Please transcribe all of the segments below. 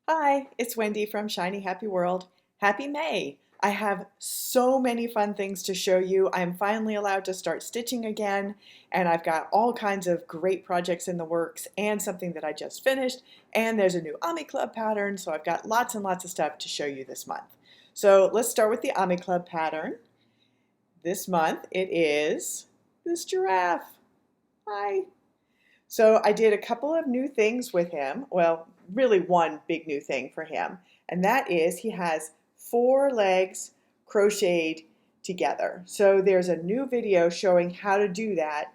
Hi, it's Wendy from Shiny Happy World. Happy May! I have so many fun things to show you. I'm finally allowed to start stitching again, and I've got all kinds of great projects in the works and something that I just finished, and there's a new Ami Club pattern, so I've got lots and lots of stuff to show you this month. So let's start with the Ami Club pattern. This month it is this giraffe. Hi! So I did a couple of new things with him. Well, really one big new thing for him. And that is he has four legs crocheted together. So there's a new video showing how to do that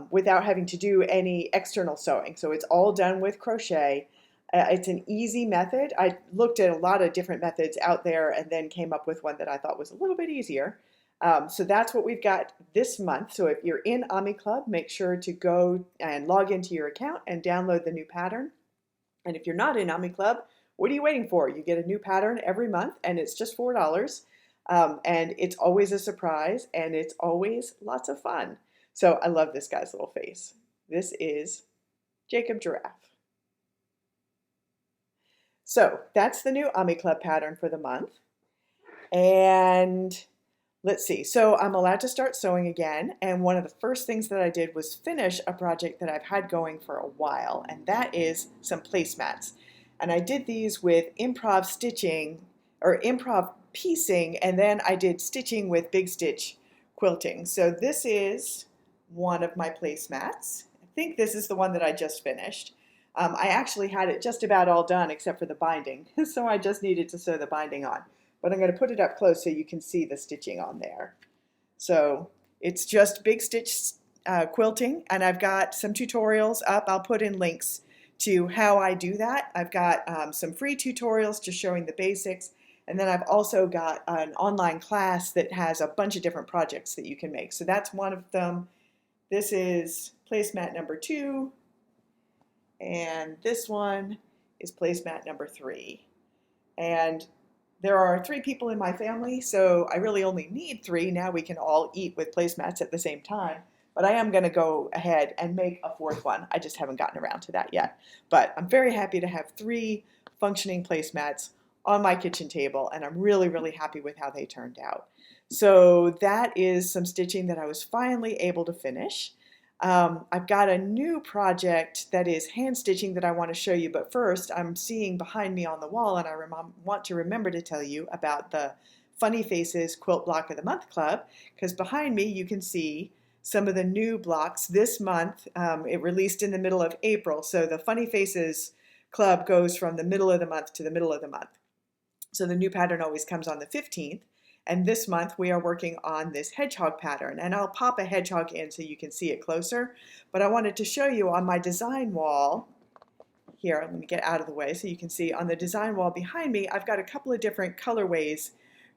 without having to do any external sewing. So it's all done with crochet. It's an easy method. I looked at a lot of different methods out there and then came up with one that I thought was a little bit easier. So that's what we've got this month. So if you're in Ami Club, make sure to go and log into your account and download the new pattern. And if you're not in Ami Club, what are you waiting for? You get a new pattern every month and it's just $4. And it's always a surprise and it's always lots of fun. So I love this guy's little face. This is Jacob Giraffe. So that's the new Ami Club pattern for the month. And let's see, so I'm allowed to start sewing again, and one of the first things that I did was finish a project that I've had going for a while, and that is some placemats. And I did these with improv stitching, or improv piecing, and then I did stitching with big stitch quilting. So this is one of my placemats. I think this is the one that I just finished. I actually had it just about all done except for the binding, so I just needed to sew the binding on. But I'm going to put it up close so you can see the stitching on there. So it's just big stitch quilting, and I've got some tutorials up. I'll put in links to how I do that. I've got some free tutorials just showing the basics, and then I've also got an online class that has a bunch of different projects that you can make. So that's one of them. This is placemat number 2, and this one is placemat number 3. And there are 3 people in my family, so I really only need 3. Now we can all eat with placemats at the same time. But I am going to go ahead and make a 4th one. I just haven't gotten around to that yet. But I'm very happy to have 3 functioning placemats on my kitchen table, and I'm really, really happy with how they turned out. So that is some stitching that I was finally able to finish. I've got a new project that is hand stitching that I want to show you, but first I'm seeing behind me on the wall, and I want to remember to tell you about the Funny Faces Quilt Block of the Month Club, because behind me you can see some of the new blocks this month. It released in the middle of April, so the Funny Faces Club goes from the middle of the month to the middle of the month. So the new pattern always comes on the 15th. And this month we are working on this hedgehog pattern, and I'll pop a hedgehog in so you can see it closer. But I wanted to show you on my design wall here, let me get out of the way so you can see on the design wall behind me, I've got a couple of different colorways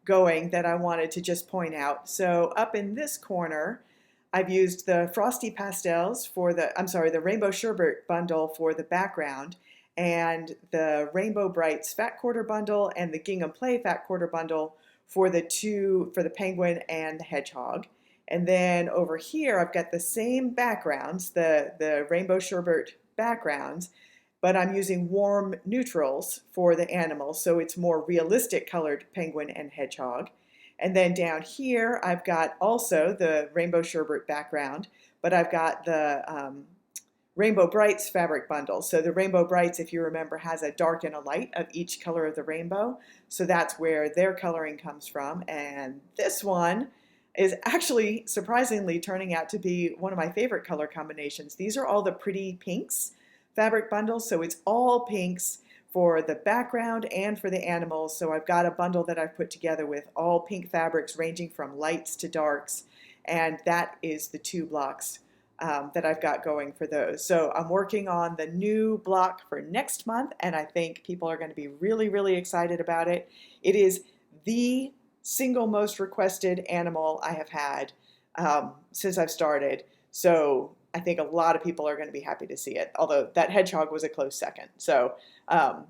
going that I wanted to just point out. So up in this corner, I've used the Frosty Pastels for the Rainbow Sherbet bundle for the background, and the Rainbow Brights Fat Quarter bundle and the Gingham Play Fat Quarter bundle for the penguin and the hedgehog. And then over here I've got the same backgrounds, the Rainbow Sherbet backgrounds, but I'm using warm neutrals for the animals, so it's more realistic colored penguin and hedgehog. And then down here I've got also the Rainbow Sherbet background, but I've got the Rainbow Brights fabric bundle. So the Rainbow Brights, if you remember, has a dark and a light of each color of the rainbow. So that's where their coloring comes from. And this one is actually surprisingly turning out to be one of my favorite color combinations. These are all the pretty pinks fabric bundles. So it's all pinks for the background and for the animals. So I've got a bundle that I've put together with all pink fabrics ranging from lights to darks. And that is the 2 blocks that I've got going for those. So I'm working on the new block for next month, and I think people are going to be really, really excited about it. It is the single most requested animal I have had since I've started. So I think a lot of people are going to be happy to see it, although that hedgehog was a close second. So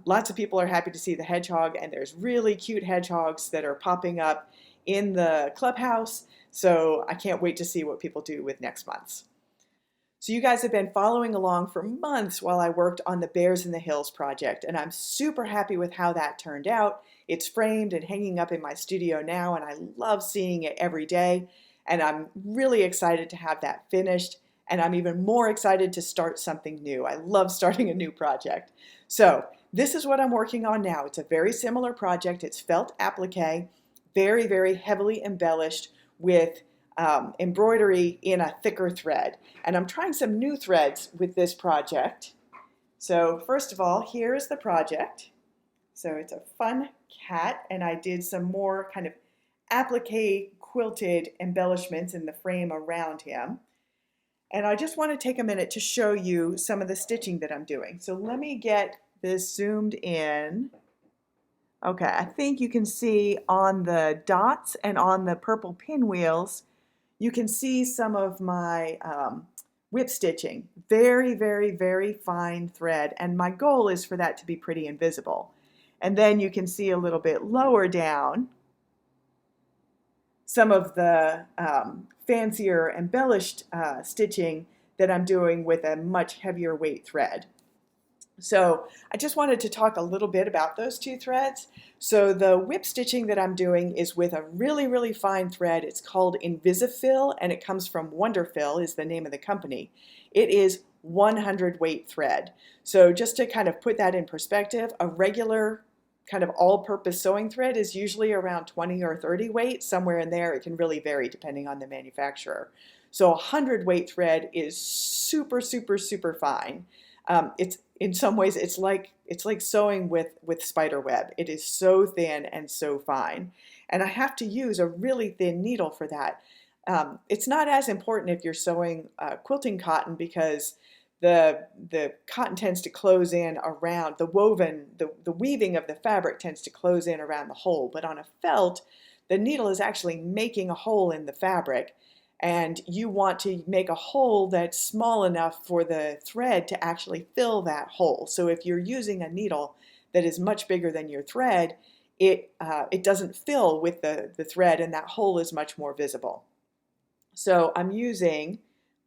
lots of people are happy to see the hedgehog, and there's really cute hedgehogs that are popping up in the clubhouse. So I can't wait to see what people do with next month's. So you guys have been following along for months while I worked on the Bears in the Hills project, and I'm super happy with how that turned out. It's framed and hanging up in my studio now, and I love seeing it every day. And I'm really excited to have that finished, and I'm even more excited to start something new. I love starting a new project. So this is what I'm working on now. It's a very similar project. It's felt applique, very, very heavily embellished with embroidery in a thicker thread. And I'm trying some new threads with this project. So first of all, here's the project. So it's a fun cat, and I did some more kind of applique quilted embellishments in the frame around him. And I just want to take a minute to show you some of the stitching that I'm doing. So let me get this zoomed in. Okay, I think you can see on the dots and on the purple pinwheels, you can see some of my whip stitching. Very, very, very fine thread, and my goal is for that to be pretty invisible. And then you can see a little bit lower down some of the fancier embellished stitching that I'm doing with a much heavier weight thread. So I just wanted to talk a little bit about those two threads. So the whip stitching that I'm doing is with a really, really fine thread. It's called Invisifil, and it comes from Wonderfil is the name of the company. It is 100 weight thread. So just to kind of put that in perspective, a regular kind of all-purpose sewing thread is usually around 20 or 30 weight, somewhere in there. It can really vary depending on the manufacturer. So a 100 weight thread is super, super, super fine. It's in some ways it's like sewing with spider web. It is so thin and so fine, and I have to use a really thin needle for that. It's not as important if you're sewing quilting cotton because the cotton tends to close in around the weaving of the fabric tends to close in around the hole. But on a felt, the needle is actually making a hole in the fabric, and you want to make a hole that's small enough for the thread to actually fill that hole. So if you're using a needle that is much bigger than your thread, it doesn't fill with the thread, and that hole is much more visible. So I'm using,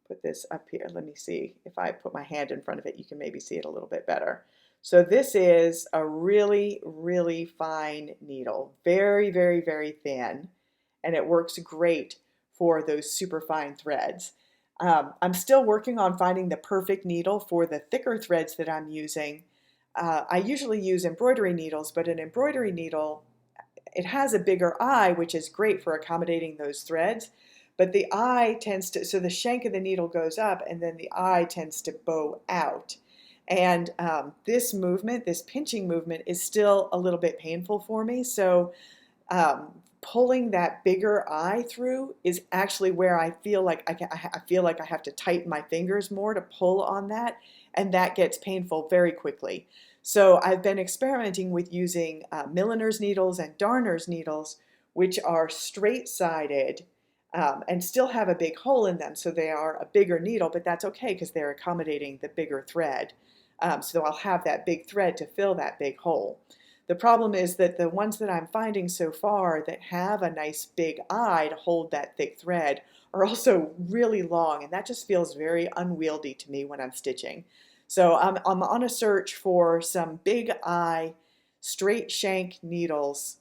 put this up here, let me see, if I put my hand in front of it, you can maybe see it a little bit better. So this is a really, really fine needle, very, very, very thin, and it works great for those super fine threads. I'm still working on finding the perfect needle for the thicker threads that I'm using. I usually use embroidery needles, but an embroidery needle, it has a bigger eye, which is great for accommodating those threads, but the eye tends to, so the shank of the needle goes up and then the eye tends to bow out. And this movement, this pinching movement, is still a little bit painful for me. So pulling that bigger eye through is actually where I feel like I have to tighten my fingers more to pull on that, and that gets painful very quickly. So I've been experimenting with using milliner's needles and darner's needles, which are straight-sided and still have a big hole in them, so they are a bigger needle, but that's okay because they're accommodating the bigger thread. So I'll have that big thread to fill that big hole. The problem is that the ones that I'm finding so far that have a nice big eye to hold that thick thread are also really long, and that just feels very unwieldy to me when I'm stitching. So I'm on a search for some big eye, straight shank needles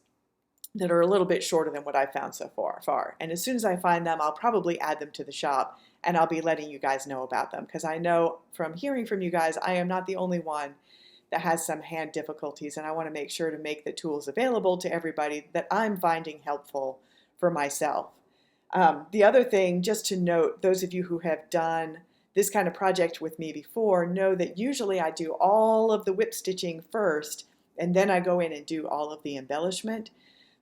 that are a little bit shorter than what I've found so far. And as soon as I find them, I'll probably add them to the shop, and I'll be letting you guys know about them, because I know from hearing from you guys, I am not the only one that has some hand difficulties, and I want to make sure to make the tools available to everybody that I'm finding helpful for myself. The other thing, just to note, those of you who have done this kind of project with me before know that usually I do all of the whip stitching first, and then I go in and do all of the embellishment.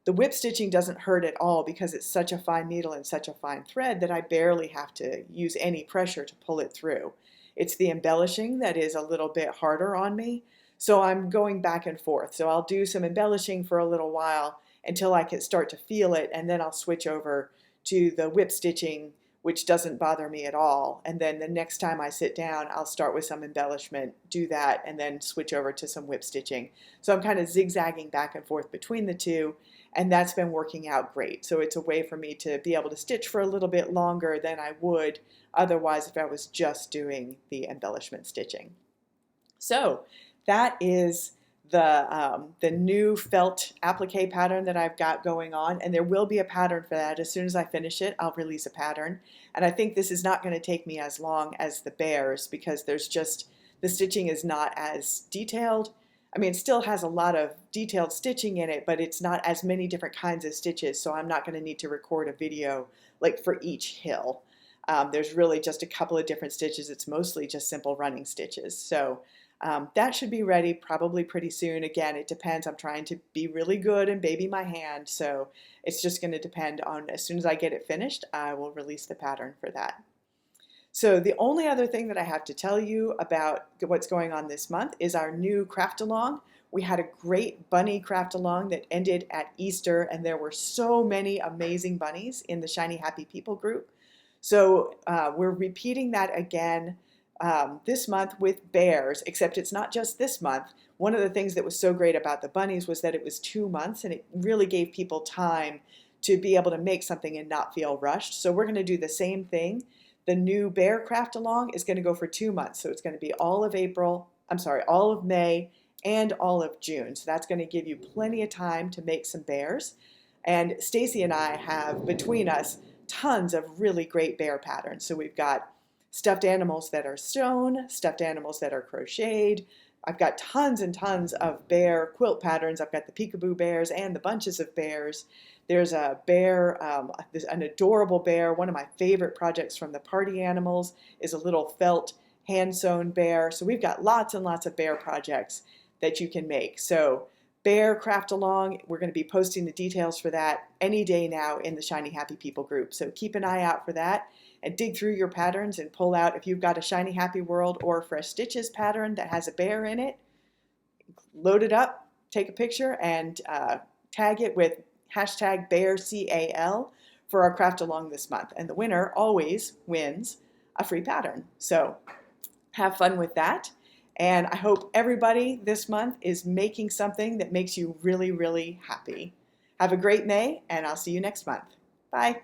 The whip stitching doesn't hurt at all because it's such a fine needle and such a fine thread that I barely have to use any pressure to pull it through. It's the embellishing that is a little bit harder on me, so I'm going back and forth. So I'll do some embellishing for a little while until I can start to feel it, and then I'll switch over to the whip stitching which doesn't bother me at all. And then the next time I sit down, I'll start with some embellishment, do that, and then switch over to some whip stitching. So I'm kind of zigzagging back and forth between the two, and that's been working out great. So it's a way for me to be able to stitch for a little bit longer than I would otherwise if I was just doing the embellishment stitching. So that is the new felt applique pattern that I've got going on, and there will be a pattern for that. As soon as I finish it, I'll release a pattern. And I think this is not going to take me as long as the bears because there's just, the stitching is not as detailed. I mean, it still has a lot of detailed stitching in it, but it's not as many different kinds of stitches, so I'm not going to need to record a video like for each hill. There's really just a couple of different stitches. It's mostly just simple running stitches. So that should be ready probably pretty soon. Again, it depends. I'm trying to be really good and baby my hand, so it's just going to depend on, as soon as I get it finished, I will release the pattern for that. So the only other thing that I have to tell you about what's going on this month is our new craft along. We had a great bunny craft along that ended at Easter, and there were so many amazing bunnies in the Shiny Happy People group. So we're repeating that again this month with bears, except it's not just this month. One of the things that was so great about the bunnies was that it was 2 months, and it really gave people time to be able to make something and not feel rushed. So we're going to do the same thing. The new bear craft along is going to go for 2 months. So it's going to be all of all of May and all of June. So that's going to give you plenty of time to make some bears. And Stacy and I have, between us, tons of really great bear patterns. So we've got stuffed animals that are sewn, stuffed animals that are crocheted. I've got tons and tons of bear quilt patterns. I've got the peekaboo bears and the bunches of bears. There's a bear, an adorable bear. One of my favorite projects from the party animals is a little felt hand-sewn bear. So we've got lots and lots of bear projects that you can make. So bear craft along, we're going to be posting the details for that any day now in the Shiny Happy People group. So keep an eye out for that and dig through your patterns and pull out, if you've got a Shiny Happy World or Fresh Stitches pattern that has a bear in it, load it up, take a picture, and tag it with hashtag BearCAL for our craft along this month. And the winner always wins a free pattern. So have fun with that. And I hope everybody this month is making something that makes you really, really happy. Have a great May, and I'll see you next month. Bye.